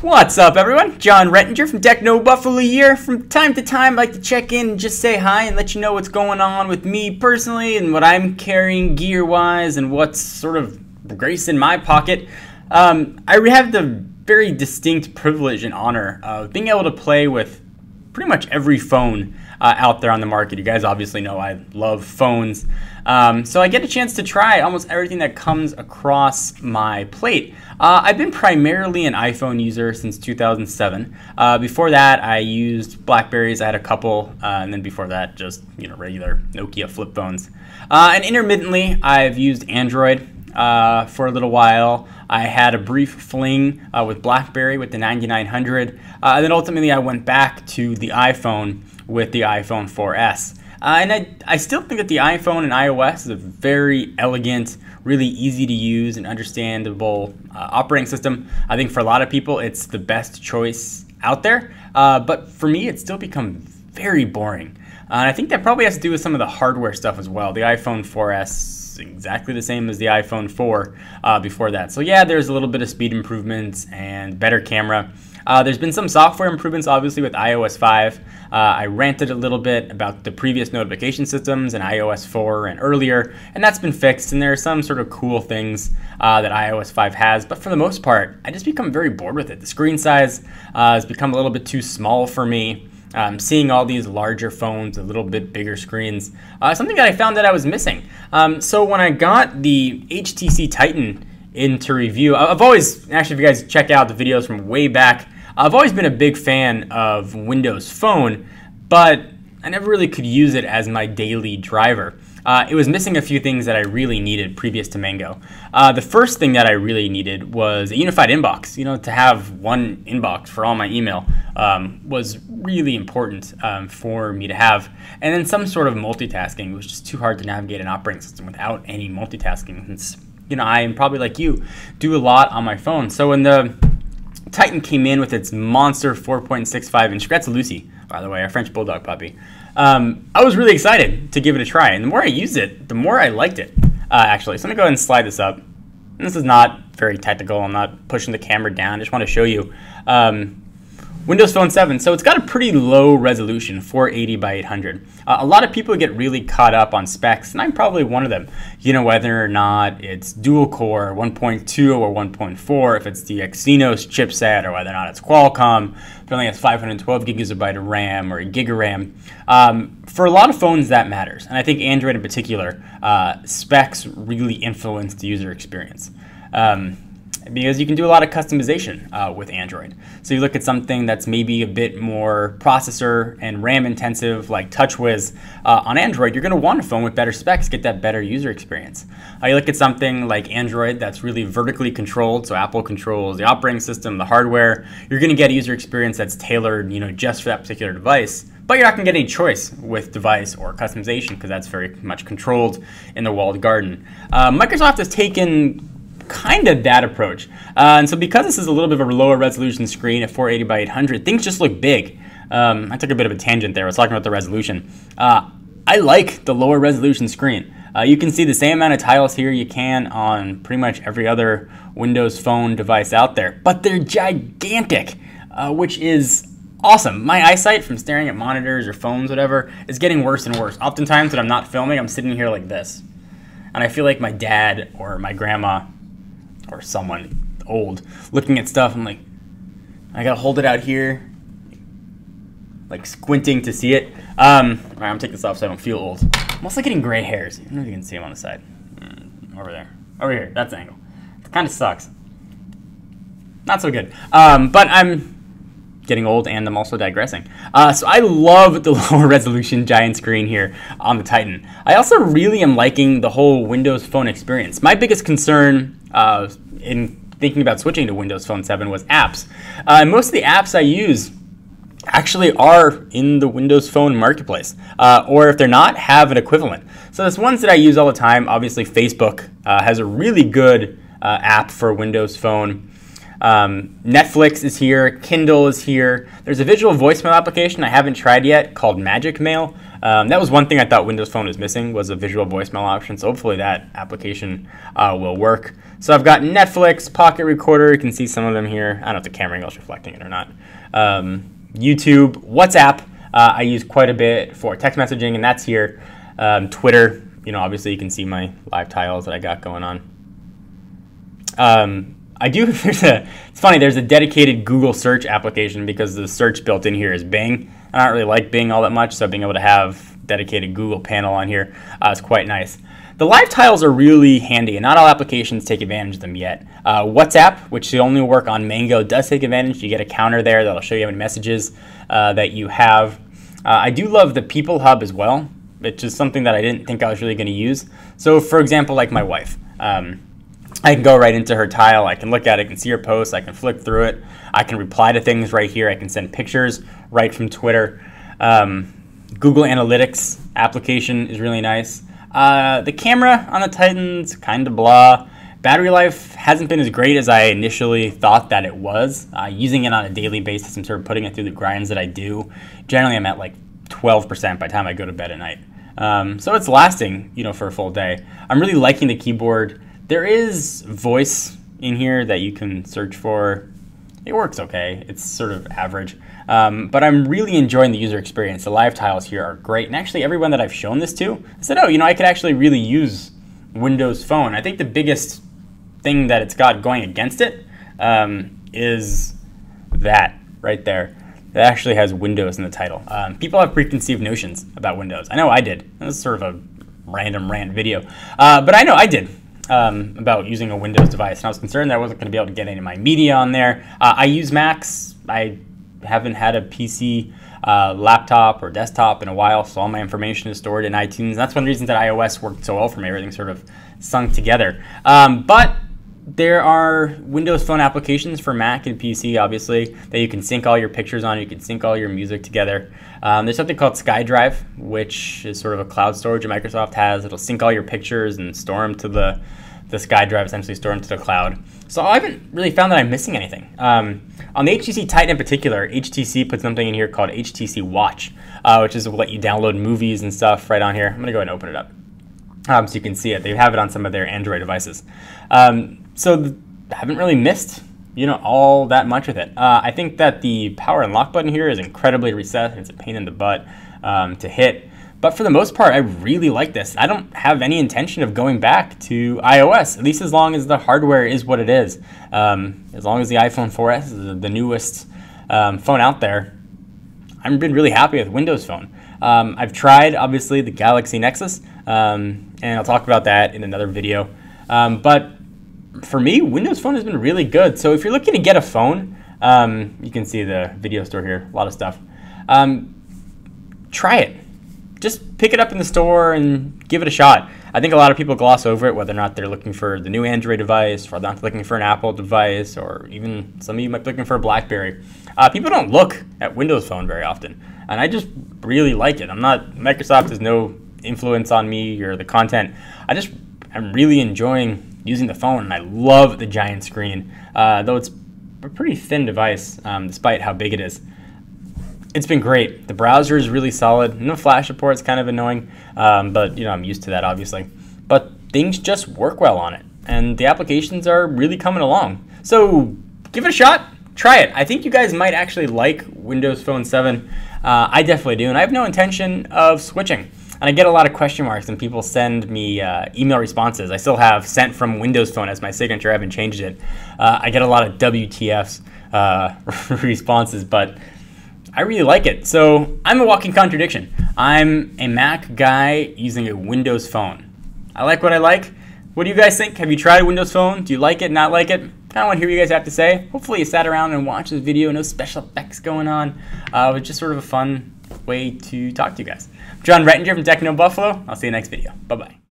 What's up, everyone? John Rettinger from TechnoBuffalo here. From time to time, I like to check in and just say hi and let you know what's going on with me personally and what I'm carrying gear-wise and what's sort of gracing my pocket. I have the very distinct privilege and honor of being able to play with pretty much every phone out there on the market. You guys obviously know I love phones. So I get a chance to try almost everything that comes across my plate. I've been primarily an iPhone user since 2007. Before that, I used Blackberries. I had a couple, and then before that, just regular Nokia flip phones. And intermittently, I've used Android for a little while. I had a brief fling with BlackBerry with the 9900, and then ultimately I went back to the iPhone with the iPhone 4S. And I still think that the iPhone and iOS is a very elegant, really easy to use and understandable operating system. I think for a lot of people it's the best choice out there, but for me it's still become very boring. And I think that probably has to do with some of the hardware stuff as well. The iPhone 4S exactly the same as the iPhone 4 before that. So yeah, there's a little bit of speed improvements and better camera. There's been some software improvements, obviously, with iOS 5. I ranted a little bit about the previous notification systems in iOS 4 and earlier, and that's been fixed, and there are some sort of cool things that iOS 5 has, but for the most part, I just become very bored with it. The screen size has become a little bit too small for me. Seeing all these larger phones, a little bit bigger screens, something that I found that I was missing. So when I got the HTC Titan into review, I've always, actually if you guys check out the videos from way back, I've always been a big fan of Windows Phone, but I never really could use it as my daily driver. It was missing a few things that I really needed previous to Mango. The first thing that I really needed was a unified inbox. To have one inbox for all my email was really important for me to have. And then some sort of multitasking. It was just too hard to navigate an operating system without any multitasking. Since, I am probably like you, do a lot on my phone. So when the Titan came in with its monster 4.65-inch, that's Lucy, by the way, our French Bulldog puppy. I was really excited to give it a try, and the more I used it, the more I liked it, actually. So I'm going to go ahead and slide this up. And this is not very technical. I'm not pushing the camera down. I just want to show you Windows Phone 7. So it's got a pretty low resolution, 480 by 800. A lot of people get really caught up on specs, and I'm probably one of them. Whether or not it's dual-core, 1.2 or 1.4, if it's the Exynos chipset, or whether or not it's Qualcomm, if it only has 512 gigabyte of RAM or a gig of RAM. For a lot of phones, that matters. And I think Android in particular, specs really influence the user experience. Because you can do a lot of customization with Android. So you look at something that's maybe a bit more processor and RAM intensive, like TouchWiz. On Android, you're going to want a phone with better specs, get that better user experience. You look at something like Android that's really vertically controlled, so Apple controls the operating system, the hardware. You're going to get a user experience that's tailored, just for that particular device. But you're not going to get any choice with device or customization because that's very much controlled in the walled garden. Microsoft has taken kind of that approach. And so because this is a little bit of a lower resolution screen at 480 by 800, things just look big. I took a bit of a tangent there. I was talking about the resolution. I like the lower resolution screen. You can see the same amount of tiles here you can on pretty much every other Windows Phone device out there, but they're gigantic, which is awesome. My eyesight from staring at monitors or phones, whatever, is getting worse and worse. Oftentimes when I'm not filming, I'm sitting here like this. And I feel like my dad or my grandma or someone old looking at stuff. I'm like, I gotta hold it out here, like squinting to see it. All right, I'm gonna take this off so I don't feel old. I'm also getting gray hairs. I don't know if you can see them on the side. Over there. Over here. That's the angle. It kind of sucks. Not so good. But I'm getting old and I'm also digressing. So I love the lower resolution giant screen here on the Titan. I also really am liking the whole Windows Phone experience. My biggest concern in thinking about switching to Windows Phone 7 was apps. Most of the apps I use actually are in the Windows Phone marketplace, or if they're not, have an equivalent. So there's ones that I use all the time. Obviously Facebook has a really good app for Windows Phone. Netflix is here, Kindle is here. There's a visual voicemail application I haven't tried yet called Magic Mail. That was one thing I thought Windows Phone was missing, was a visual voicemail option, so hopefully that application will work. So I've got Netflix, Pocket Recorder, you can see some of them here. I don't know if the camera angle is reflecting it or not. YouTube, WhatsApp, I use quite a bit for text messaging, and that's here. Twitter, obviously you can see my live tiles that I got going on. It's funny, there's a dedicated Google search application because the search built in here is Bing. I don't really like Bing all that much, so being able to have dedicated Google panel on here is quite nice. The live tiles are really handy, and not all applications take advantage of them yet. WhatsApp, which only work on Mango, does take advantage. You get a counter there that'll show you how many messages that you have. I do love the People Hub as well, which is something that I didn't think I was really going to use. So for example, like my wife. I can go right into her tile, I can look at it, I can see her posts, I can flick through it, I can reply to things right here, I can send pictures right from Twitter. Google Analytics application is really nice. The camera on the Titan's kind of blah. Battery life hasn't been as great as I initially thought that it was. Using it on a daily basis, I'm sort of putting it through the grinds that I do. Generally, I'm at like 12% by the time I go to bed at night. So it's lasting, for a full day. I'm really liking the keyboard. There is voice in here that you can search for. It works okay. It's sort of average. But I'm really enjoying the user experience. The live tiles here are great. And actually, everyone that I've shown this to, I said, I could actually really use Windows Phone. I think the biggest thing that it's got going against it is that right there. It actually has Windows in the title. People have preconceived notions about Windows. I know I did. This is sort of a random rant video. But I know I did. About using a Windows device, and I was concerned that I wasn't going to be able to get any of my media on there. I use Macs. I haven't had a PC, laptop, or desktop in a while, so all my information is stored in iTunes. That's one of the reasons that iOS worked so well for me. Everything sort of sunk together. But there are Windows Phone applications for Mac and PC, obviously, that you can sync all your pictures on. You can sync all your music together. There's something called SkyDrive, which is sort of a cloud storage that Microsoft has. It'll sync all your pictures and store them to the SkyDrive, essentially store them to the cloud. So I haven't really found that I'm missing anything. On the HTC Titan in particular, HTC put something in here called HTC Watch, which is will let you download movies and stuff right on here. I'm going to go ahead and open it up so you can see it. They have it on some of their Android devices. So I haven't really missed all that much with it. I think that the power and lock button here is incredibly recessed. It's a pain in the butt to hit. But for the most part, I really like this. I don't have any intention of going back to iOS, at least as long as the hardware is what it is. As long as the iPhone 4S is the newest phone out there, I've been really happy with Windows Phone. I've tried, obviously, the Galaxy Nexus, and I'll talk about that in another video. But for me, Windows Phone has been really good. So if you're looking to get a phone, you can see the video store here, a lot of stuff. Try it. Just pick it up in the store and give it a shot. I think a lot of people gloss over it, whether or not they're looking for the new Android device, or not looking for an Apple device, or even some of you might be looking for a BlackBerry. People don't look at Windows Phone very often, and I just really like it. Microsoft has no influence on me or the content. I'm really enjoying using the phone, and I love the giant screen, though it's a pretty thin device, despite how big it is. It's been great. The browser is really solid. No flash support is kind of annoying, but I'm used to that, obviously. But things just work well on it, and the applications are really coming along. So give it a shot. Try it. I think you guys might actually like Windows Phone 7. I definitely do, and I have no intention of switching. And I get a lot of question marks, and people send me email responses. I still have sent from Windows Phone as my signature. I haven't changed it. I get a lot of WTFs responses, but I really like it. So I'm a walking contradiction. I'm a Mac guy using a Windows Phone. I like what I like. What do you guys think? Have you tried Windows Phone? Do you like it, not like it? Kind of want to hear what you guys have to say. Hopefully you sat around and watched this video. No special effects going on. It was just sort of a fun way to talk to you guys. I'm John Rettinger from TechnoBuffalo. I'll see you next video. Bye-bye.